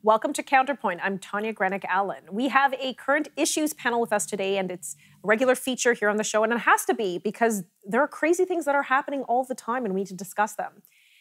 Welcome to Counterpoint. I'm Tanya Granick-Allen. We have a current issues panel with us today, and it's a regular feature here on the show, and it has to be because there are crazy things that are happening all the time, and we need to discuss them.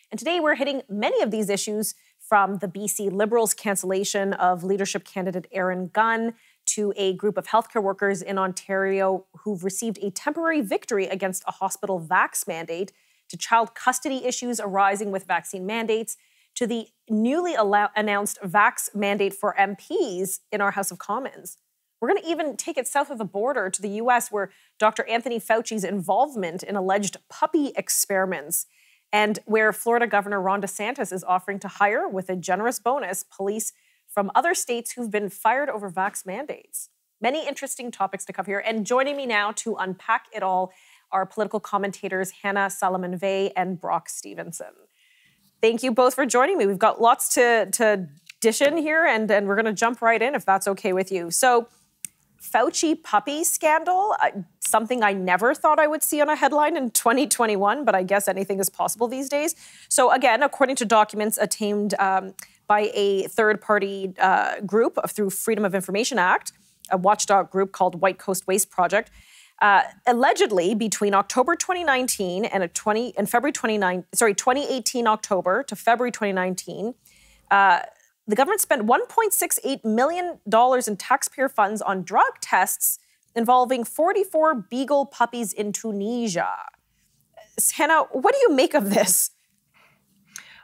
And today we're hitting many of these issues, from the BC Liberals' cancellation of leadership candidate Aaron Gunn to a group of healthcare workers in Ontario who've received a temporary victory against a hospital vax mandate, to child custody issues arising with vaccine mandates, to the newly announced vax mandate for MPs in our House of Commons. We're going to even take it south of the border to the U.S., where Dr. Anthony Fouchy's involvement in alleged puppy experiments, and where Florida Governor Ron DeSantis is offering to hire, with a generous bonus, police from other states who've been fired over vax mandates. Many interesting topics to cover here. And joining me now to unpack it all are political commentators Hannah Salamon-Vegh and Brock Stephenson. Thank you both for joining me. We've got lots to dish in here, and we're going to jump right in if that's okay with you. So, Fouchy puppy scandal, something I never thought I would see on a headline in 2021, but I guess anything is possible these days. So again, according to documents obtained by a third-party group through Freedom of Information Act, a watchdog group called White Coast Waste Project, allegedly between October 2019 and February 2018 October to February 2019, the government spent $1.68 million in taxpayer funds on drug tests involving 44 beagle puppies in Tunisia. Hannah, what do you make of this?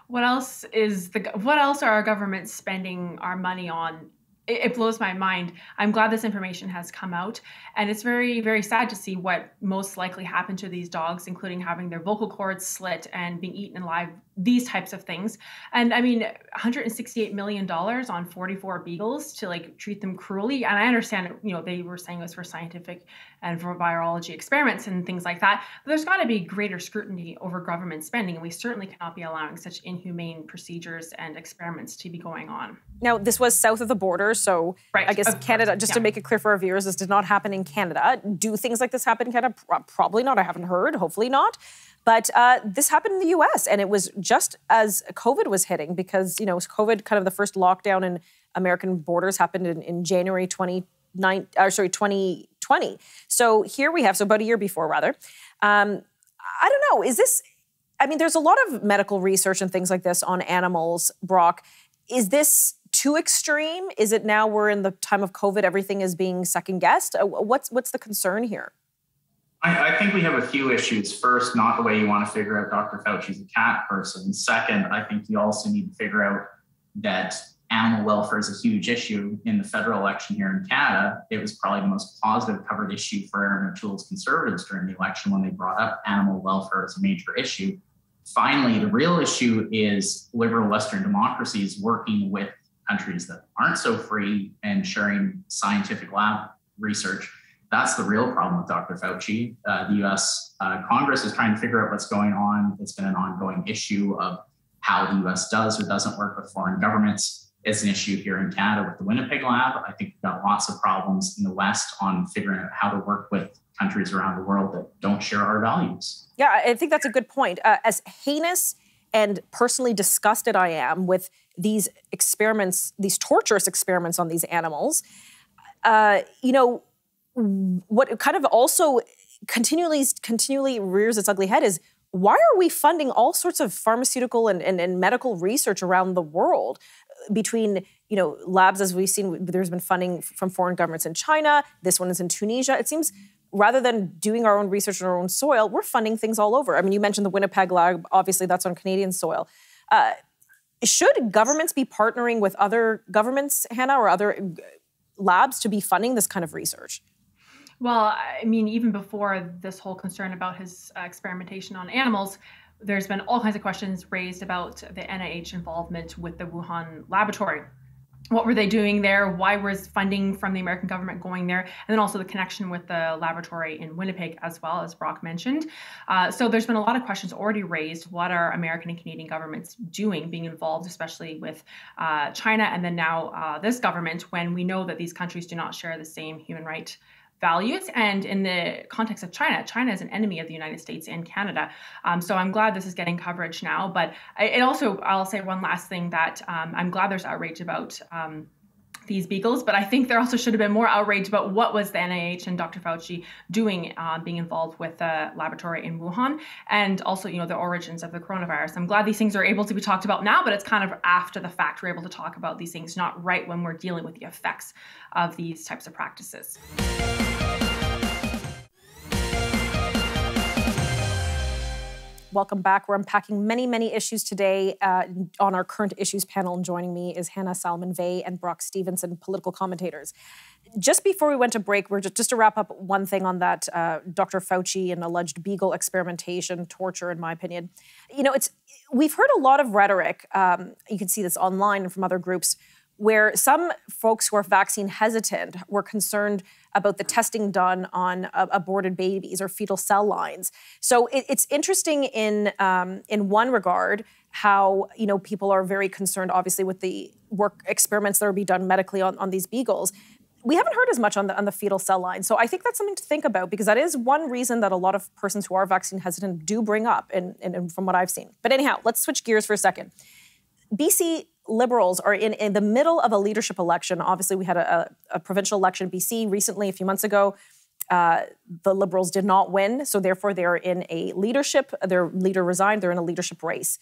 What else are our governments spending our money on? It blows my mind. I'm glad this information has come out, and it's very, very sad to see what most likely happened to these dogs, including having their vocal cords slit and being eaten alive, these types of things. And I mean, $168 million on 44 beagles to treat them cruelly. And I understand, they were saying it was for scientific and for virology experiments and things like that. But there's got to be greater scrutiny over government spending, and we certainly cannot be allowing such inhumane procedures and experiments to be going on. Now, this was south of the border, so right. I guess Canada, just to make it clear for our viewers, this did not happen in Canada. Do things like this happen in Canada? Probably not. I haven't heard. Hopefully not. But this happened in the U.S., and it was just as COVID was hitting, because, COVID, kind of the first lockdown in American borders, happened in January 2020. So here we have, about a year before, rather. I don't know, there's a lot of medical research and things like this on animals, Brock. Is this too extreme? Is it now we're in the time of COVID, everything is being second-guessed? What's the concern here? I think we have a few issues. First, not the way you want to figure out Dr. Fauci's a cat person. Second, I think you also need to figure out that animal welfare is a huge issue in the federal election here in Canada. It was probably the most positive covered issue for Aaron O'Toole's Conservatives during the election, when they brought up animal welfare as a major issue. Finally, the real issue is liberal Western democracies working with countries that aren't so free and sharing scientific lab research. That's the real problem with Dr. Fauci. The U.S. Congress is trying to figure out what's going on. It's been an ongoing issue of how the U.S. does or doesn't work with foreign governments. It's an issue here in Canada with the Winnipeg lab. I think we've got lots of problems in the West on figuring out how to work with countries around the world that don't share our values. Yeah, I think that's a good point. As heinous and personally disgusted I am with these experiments, these torturous experiments on these animals, what kind of also continually rears its ugly head is, why are we funding all sorts of pharmaceutical and medical research around the world? Between, labs, as we've seen, there's been funding from foreign governments in China. This one is in Tunisia. It seems, rather than doing our own research on our own soil, we're funding things all over. I mean, you mentioned the Winnipeg lab. Obviously, that's on Canadian soil. Should governments be partnering with other governments, Hannah, or other labs to be funding this kind of research? Well, I mean, even before this whole concern about his experimentation on animals, there's been all kinds of questions raised about the NIH involvement with the Wuhan laboratory. What were they doing there? Why was funding from the American government going there? And then also the connection with the laboratory in Winnipeg, as well, as Brock mentioned. So there's been a lot of questions already raised. What are American and Canadian governments doing, being involved, especially with China, and then now this government, when we know that these countries do not share the same human right values. And in the context of China, China is an enemy of the United States and Canada. So I'm glad this is getting coverage now. But I'll say one last thing, that I'm glad there's outrage about these beagles, but I think there also should have been more outrage about what was the NIH and Dr. Fauci doing, being involved with the laboratory in Wuhan, and also, the origins of the coronavirus. I'm glad these things are able to be talked about now, but it's kind of after the fact we're able to talk about these things, not right when we're dealing with the effects of these types of practices. Welcome back. We're unpacking many, many issues today on our current issues panel. And joining me is Hannah Salamon-Vegh and Brock Stephenson, political commentators. Just before we went to break, we're just to wrap up one thing on that Dr. Fauci and alleged beagle experimentation, torture, in my opinion. We've heard a lot of rhetoric. You can see this online and from other groups, where some folks who are vaccine hesitant were concerned about the testing done on aborted babies or fetal cell lines. So it's interesting in one regard how people are very concerned, obviously, with the work experiments that will be done medically on these beagles. We haven't heard as much on the fetal cell line. So I think that's something to think about, because that is one reason that a lot of persons who are vaccine hesitant do bring up, and from what I've seen. But anyhow, let's switch gears for a second. BC Liberals are in the middle of a leadership election. Obviously, we had a provincial election in BC recently, a few months ago. The Liberals did not win, so therefore they're in a leadership. Their leader resigned. They're in a leadership race.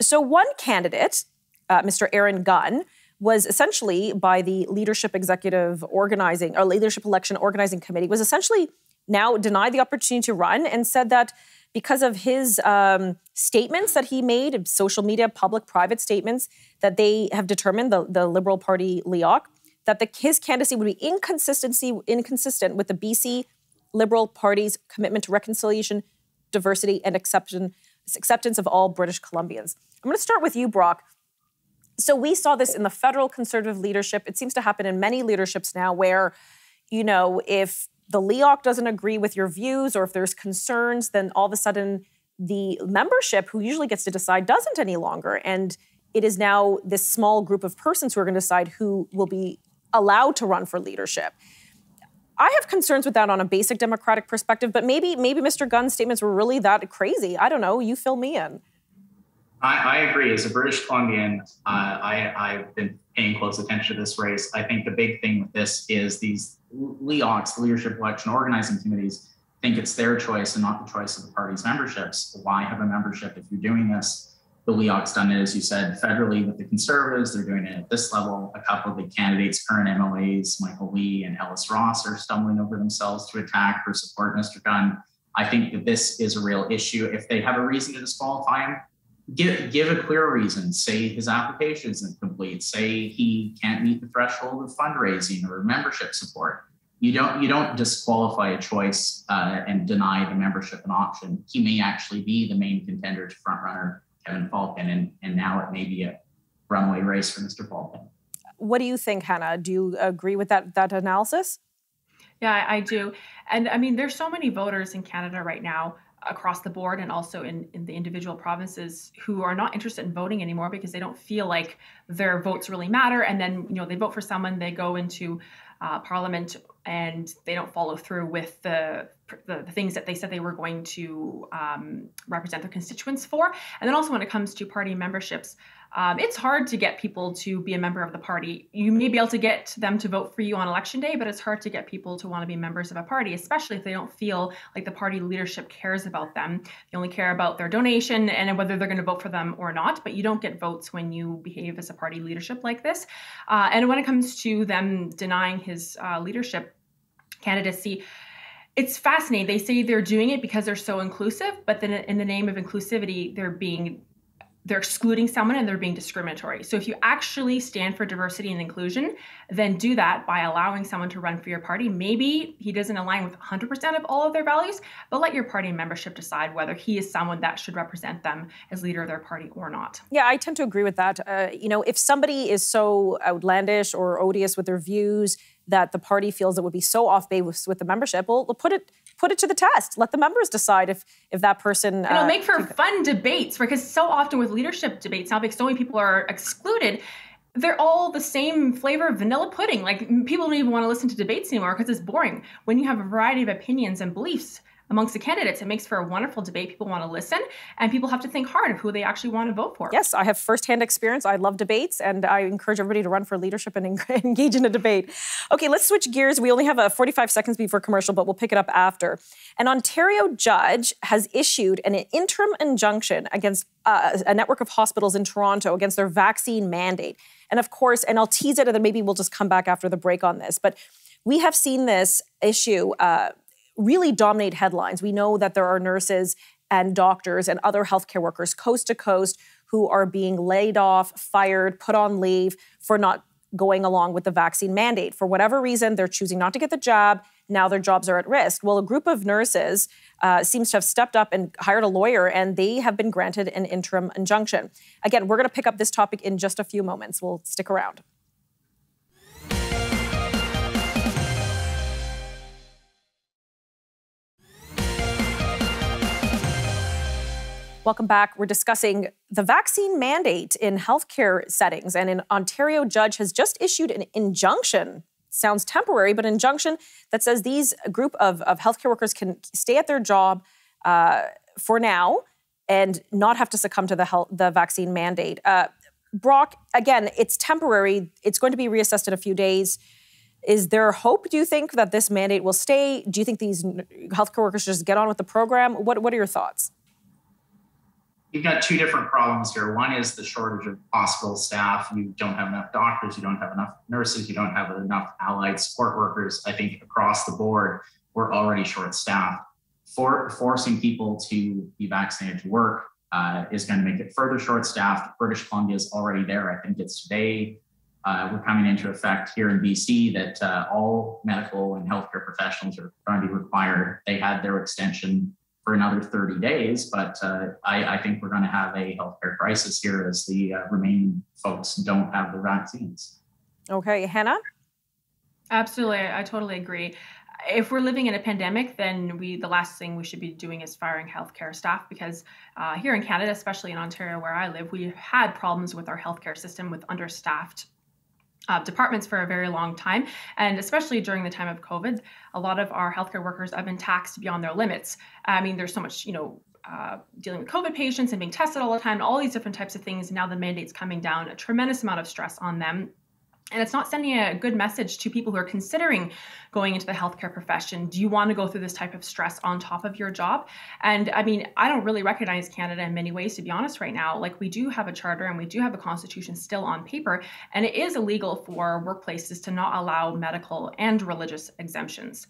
So one candidate, Mr. Aaron Gunn, was essentially by the Leadership Executive Organizing or Leadership Election Organizing Committee, was essentially now denied the opportunity to run, and said that because of his statements that he made, social media, public, private statements, that they have determined, the Liberal Party LEOC, that his candidacy would be inconsistent with the BC Liberal Party's commitment to reconciliation, diversity, and acceptance of all British Columbians. I'm going to start with you, Brock. So we saw this in the federal Conservative leadership. It seems to happen in many leaderships now where, if the LEOC doesn't agree with your views or if there's concerns, then all of a sudden the membership, who usually gets to decide, doesn't any longer. And it is now this small group of persons who are going to decide who will be allowed to run for leadership. I have concerns with that on a basic democratic perspective, but maybe Mr. Gunn's statements were really that crazy. I don't know. You fill me in. I agree. As a British Columbian, I've been paying close attention to this race. I think the big thing with this is these LEOCs, Leadership Election Organizing Committees, think it's their choice and not the choice of the party's memberships. Why have a membership if you're doing this? The LEOC's done it, as you said, federally with the Conservatives. They're doing it at this level. A couple of the candidates, current MLAs, Michael Lee and Ellis Ross, are stumbling over themselves to attack or support Mr. Gunn. I think that this is a real issue. If they have a reason to disqualify him, give a clear reason. Say his application isn't complete. Say he can't meet the threshold of fundraising or membership support. You don't disqualify a choice and deny the membership an option. He may actually be the main contender to frontrunner Kevin Falcon, and now it may be a runaway race for Mr. Falcon. What do you think, Hannah? Do you agree with that analysis? Yeah, I do. And I mean, there's so many voters in Canada right now across the board, and also in the individual provinces, who are not interested in voting anymore because they don't feel like their votes really matter. And then, they vote for someone, they go into Parliament, and they don't follow through with the things that they said they were going to represent their constituents for. And then also when it comes to party memberships, it's hard to get people to be a member of the party. You may be able to get them to vote for you on election day, but it's hard to get people to want to be members of a party, especially if they don't feel like the party leadership cares about them. They only care about their donation and whether they're going to vote for them or not, but you don't get votes when you behave as a party leadership like this. And when it comes to them denying his leadership candidacy, it's fascinating. They say they're doing it because they're so inclusive, but then in the name of inclusivity, they're excluding someone and they're being discriminatory. So if you actually stand for diversity and inclusion, then do that by allowing someone to run for your party. Maybe he doesn't align with 100% of all of their values, but let your party membership decide whether he is someone that should represent them as leader of their party or not. Yeah, I tend to agree with that. If somebody is so outlandish or odious with their views that the party feels it would be so off base with the membership, well, put it to the test. Let the members decide if that person... It'll make for fun debates, because so often with leadership debates now, because so many people are excluded, they're all the same flavor of vanilla pudding. Like, people don't even want to listen to debates anymore because it's boring. When you have a variety of opinions and beliefs amongst the candidates, it makes for a wonderful debate. People want to listen, and people have to think hard of who they actually want to vote for. Yes, I have firsthand experience. I love debates, and I encourage everybody to run for leadership and engage in a debate. Okay, let's switch gears. We only have 45 seconds before commercial, but we'll pick it up after. An Ontario judge has issued an interim injunction against a network of hospitals in Toronto against their vaccine mandate. And of course, and I'll tease it, and then maybe we'll just come back after the break on this, but we have seen this issue really dominate headlines. We know that there are nurses and doctors and other healthcare workers coast to coast who are being laid off, fired, put on leave for not going along with the vaccine mandate. For whatever reason, they're choosing not to get the jab. Now their jobs are at risk. Well, a group of nurses seems to have stepped up and hired a lawyer, and they have been granted an interim injunction. Again, we're going to pick up this topic in just a few moments. We'll stick around. Welcome back. We're discussing the vaccine mandate in healthcare settings, and an Ontario judge has just issued an injunction. Sounds temporary, but an injunction that says these group of healthcare workers can stay at their job for now and not have to succumb to the vaccine mandate. Brock, again, it's temporary. It's going to be reassessed in a few days. Is there hope, do you think, that this mandate will stay? Do you think these healthcare workers should just get on with the program? What are your thoughts? You've got two different problems here. One is the shortage of hospital staff. You don't have enough doctors, you don't have enough nurses, you don't have enough allied support workers. I think across the board, we're already short-staffed. Forcing people to be vaccinated to work is going to make it further short-staffed. British Columbia is already there. I think it's today. We're coming into effect here in BC that all medical and healthcare professionals are going to be required. They had their extension for another 30 days, but I think we're going to have a healthcare crisis here as the remaining folks don't have the vaccines. Okay, Hannah? Absolutely, I totally agree. If we're living in a pandemic, then the last thing we should be doing is firing healthcare staff, because here in Canada, especially in Ontario where I live, we've had problems with our healthcare system with understaffed departments for a very long time. And especially during the time of COVID, a lot of our healthcare workers have been taxed beyond their limits. I mean, there's so much, dealing with COVID patients and being tested all the time, all these different types of things. Now the mandate's coming down, a tremendous amount of stress on them. And it's not sending a good message to people who are considering going into the healthcare profession. Do you want to go through this type of stress on top of your job? And I mean, I don't really recognize Canada in many ways, to be honest, right now. Like, we do have a charter and we do have a constitution still on paper, and it is illegal for workplaces to not allow medical and religious exemptions.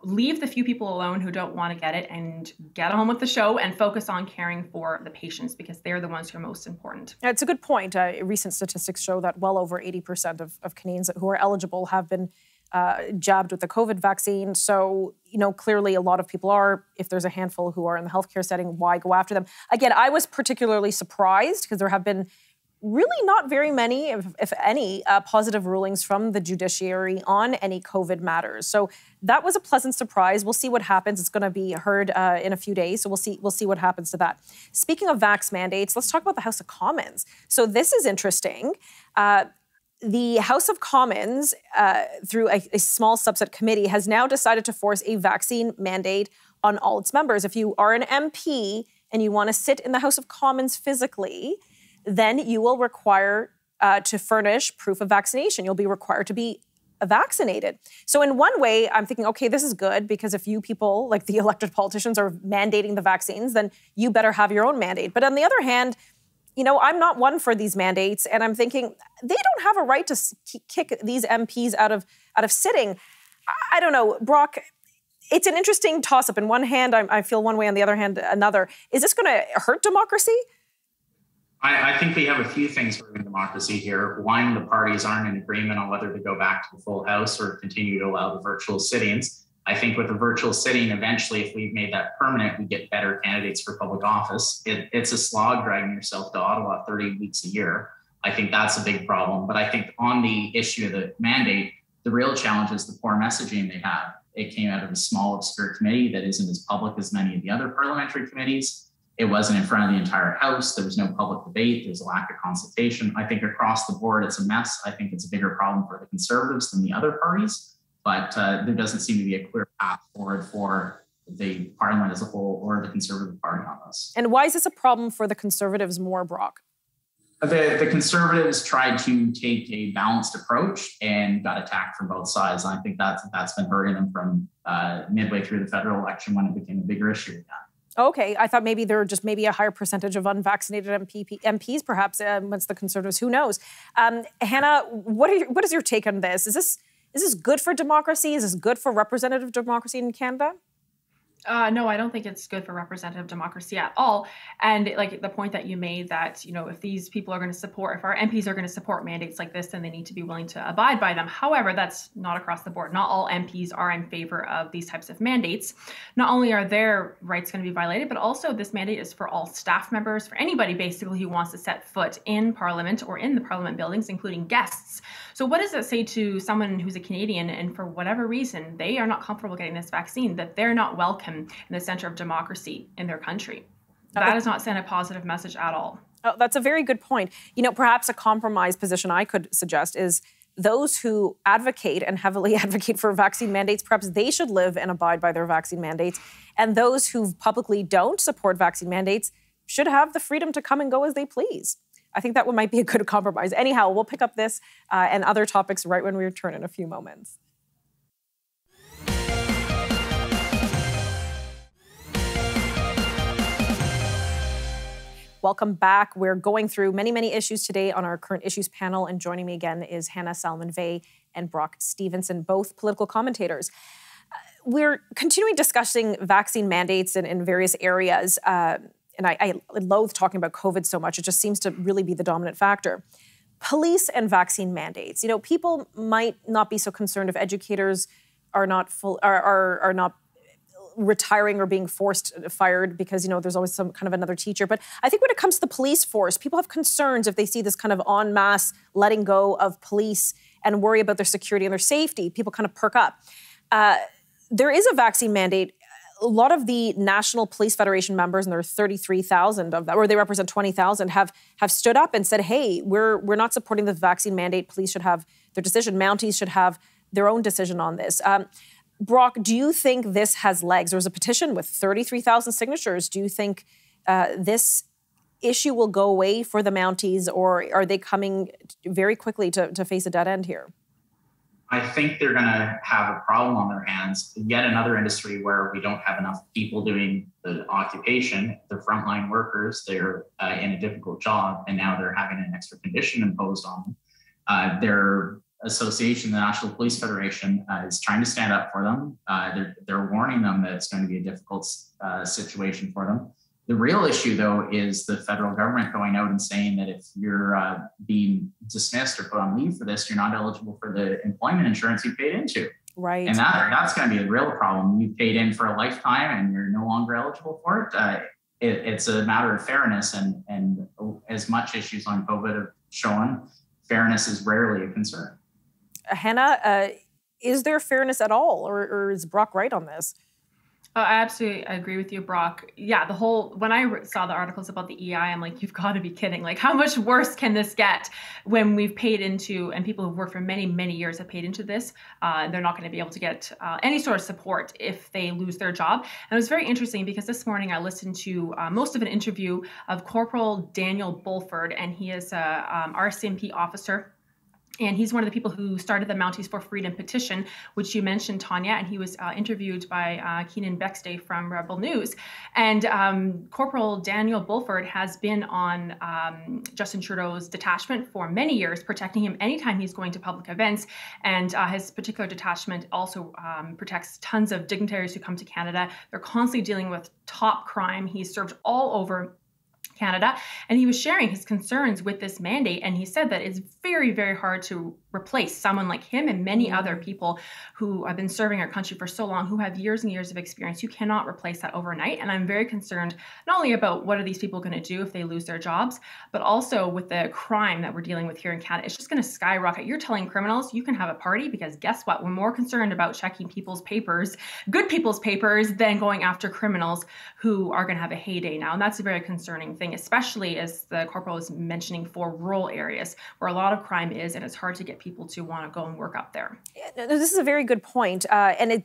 Leave the few people alone who don't want to get it and get on with the show and focus on caring for the patients, because they're the ones who are most important. It's a good point. Recent statistics show that well over 80% of Canadians who are eligible have been jabbed with the COVID vaccine. So, clearly a lot of people are. If there's a handful who are in the healthcare setting, why go after them? Again, I was particularly surprised because there have been really not very many, if any, positive rulings from the judiciary on any COVID matters. So that was a pleasant surprise. We'll see what happens. It's going to be heard in a few days, so we'll see what happens to that. Speaking of vax mandates, let's talk about the House of Commons. So this is interesting. The House of Commons, through a small subset committee, has now decided to force a vaccine mandate on all its members. If you are an MP and you want to sit in the House of Commons physically, then you will require to furnish proof of vaccination. You'll be required to be vaccinated. So in one way, I'm thinking, okay, this is good, because if you people, like the elected politicians, are mandating the vaccines, then you better have your own mandate. But on the other hand, I'm not one for these mandates, and I'm thinking they don't have a right to kick these MPs out of sitting. I don't know, Brock. It's an interesting toss-up. In one hand, I feel one way, on the other hand, another. Is this going to hurt democracy? I think we have a few things for democracy here. One, the parties aren't in agreement on whether to go back to the full House or continue to allow the virtual sittings. I think with the virtual sitting, eventually, if we've made that permanent, we get better candidates for public office. It's a slog dragging yourself to Ottawa 30 weeks a year. I think that's a big problem. But I think on the issue of the mandate, the real challenge is the poor messaging they have. It came out of a small, obscure committee that isn't as public as many of the other parliamentary committees. It wasn't in front of the entire House. There was no public debate. There's a lack of consultation. I think across the board, it's a mess. I think it's a bigger problem for the Conservatives than the other parties, but there doesn't seem to be a clear path forward for the Parliament as a whole or the Conservative Party on this. And why is this a problem for the Conservatives more, Brock? The Conservatives tried to take a balanced approach and got attacked from both sides. And I think that's been hurting them from midway through the federal election when it became a bigger issue again. Okay, I thought maybe there were just maybe a higher percentage of unvaccinated MPs, perhaps, amongst the Conservatives. Who knows? Hannah, what is your take on this? Is this good for democracy? Is this good for representative democracy in Canada? No, I don't think it's good for representative democracy at all. And like the point that you made that, if these people are going to support, if our MPs are going to support mandates like this, then they need to be willing to abide by them. However, that's not across the board. Not all MPs are in favor of these types of mandates. Not only are their rights going to be violated, but also this mandate is for all staff members, for anybody basically who wants to set foot in Parliament or in the Parliament buildings, including guests. So what does that say to someone who's a Canadian and for whatever reason they are not comfortable getting this vaccine, that they're not welcome in the center of democracy in their country? That does not send a positive message at all. Oh, that's a very good point. Perhaps a compromise position I could suggest is those who advocate and heavily advocate for vaccine mandates, perhaps they should live and abide by their vaccine mandates. And those who publicly don't support vaccine mandates should have the freedom to come and go as they please. I think that might be a good compromise. Anyhow, we'll pick up this and other topics right when we return in a few moments. Welcome back. We're going through many, many issues today on our current issues panel, and joining me again is Hannah Salamon-Vegh and Brock Stephenson, both political commentators. We're continuing discussing vaccine mandates in various areas, and I loathe talking about COVID so much. It just seems to really be the dominant factor. Police and vaccine mandates. People might not be so concerned if educators are not are not retiring or being fired because, there's always some kind of another teacher. But I think when it comes to the police force, people have concerns if they see this kind of en masse letting go of police and worry about their security and their safety. People kind of perk up. There is a vaccine mandate. A lot of the National Police Federation members, and there are 33,000 of them, or they represent 20,000, have stood up and said, hey, we're not supporting the vaccine mandate. Police should have their decision. Mounties should have their own decision on this. Brock, do you think this has legs? There was a petition with 33,000 signatures. Do you think this issue will go away for the Mounties, or are they coming very quickly to face a dead end here? I think they're going to have a problem on their hands. Yet another industry where we don't have enough people doing the occupation, the frontline workers, they're in a difficult job, and now they're having an extra condition imposed on them. Their association, the National Police Federation, is trying to stand up for them. They're warning them that it's going to be a difficult situation for them. The real issue, though, is the federal government going out and saying that if you're being dismissed or put on leave for this, you're not eligible for the employment insurance you paid into. Right. And that's going to be a real problem. You paid in for a lifetime and you're no longer eligible for it. It's a matter of fairness, and as much issues on COVID have shown, fairness is rarely a concern. Hannah, is there fairness at all, or is Brock right on this? I absolutely agree with you, Brock. Yeah, when I saw the articles about the EI, I'm like, you've got to be kidding. Like, how much worse can this get when we've paid into, and people who've worked for many, many years have paid into this, they're not going to be able to get any sort of support if they lose their job. And it was very interesting because this morning I listened to most of an interview of Corporal Daniel Bulford, and he is a RCMP officer. And he's one of the people who started the Mounties for Freedom petition, which you mentioned, Tanya, and he was interviewed by Keenan Bexday from Rebel News. And Corporal Daniel Bulford has been on Justin Trudeau's detachment for many years, protecting him anytime he's going to public events. And his particular detachment also protects tons of dignitaries who come to Canada. They're constantly dealing with top crime. He's served all over Canada, and he was sharing his concerns with this mandate, and he said that it's very, very hard to replace someone like him and many other people who have been serving our country for so long, who have years and years of experience. You cannot replace that overnight, and I'm very concerned not only about what are these people going to do if they lose their jobs, but also with the crime that we're dealing with here in Canada. It's just going to skyrocket. You're telling criminals you can have a party because guess what? We're more concerned about checking people's papers, good people's papers, than going after criminals who are going to have a heyday now, and that's a very concerning thing, especially as the corporal is mentioning, for rural areas where a lot of crime is, and it's hard to get people to want to go and work up there. Yeah, this is a very good point.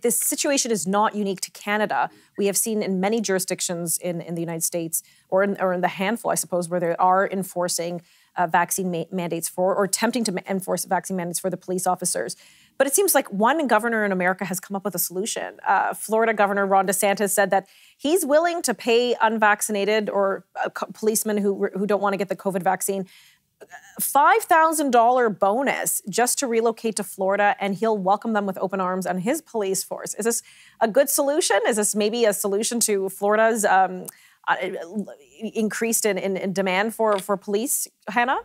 This situation is not unique to Canada. We have seen in many jurisdictions in the United States, or in the handful, I suppose, where they are enforcing vaccine mandates for, or attempting to enforce vaccine mandates for the police officers. But it seems like one governor in America has come up with a solution. Florida Governor Ron DeSantis said that he's willing to pay unvaccinated or policemen who don't want to get the COVID vaccine $5,000 bonus just to relocate to Florida, and he'll welcome them with open arms on his police force. Is this a good solution? Is this maybe a solution to Florida's increased in demand for police, Hannah?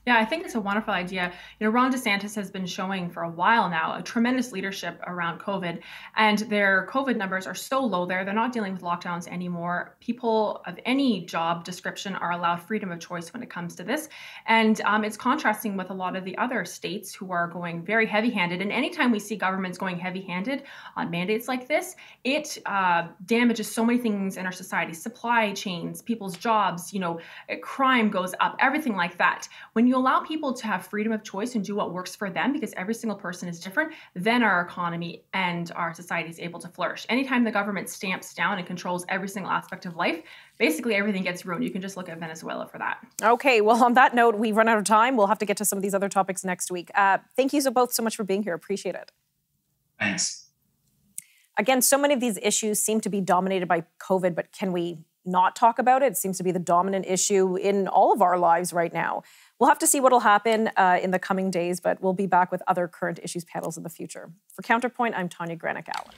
Yeah, I think it's a wonderful idea. Ron DeSantis has been showing for a while now a tremendous leadership around COVID, and their COVID numbers are so low there. They're not dealing with lockdowns anymore. People of any job description are allowed freedom of choice when it comes to this. And it's contrasting with a lot of the other states who are going very heavy-handed. And anytime we see governments going heavy-handed on mandates like this, it damages so many things in our society: supply chains, people's jobs, crime goes up, everything like that. When you allow people to have freedom of choice and do what works for them, because every single person is different, then our economy and our society is able to flourish. Anytime the government stamps down and controls every single aspect of life, basically everything gets ruined. You can just look at Venezuela for that. Okay, well, on that note, we've run out of time. We'll have to get to some of these other topics next week. Thank you both so much for being here. Appreciate it. Thanks. Again, so many of these issues seem to be dominated by COVID, but can we not talk about it? It seems to be the dominant issue in all of our lives right now. We'll have to see what will happen in the coming days, but we'll be back with other current issues panels in the future. For Counterpoint, I'm Tanya Granick-Allen.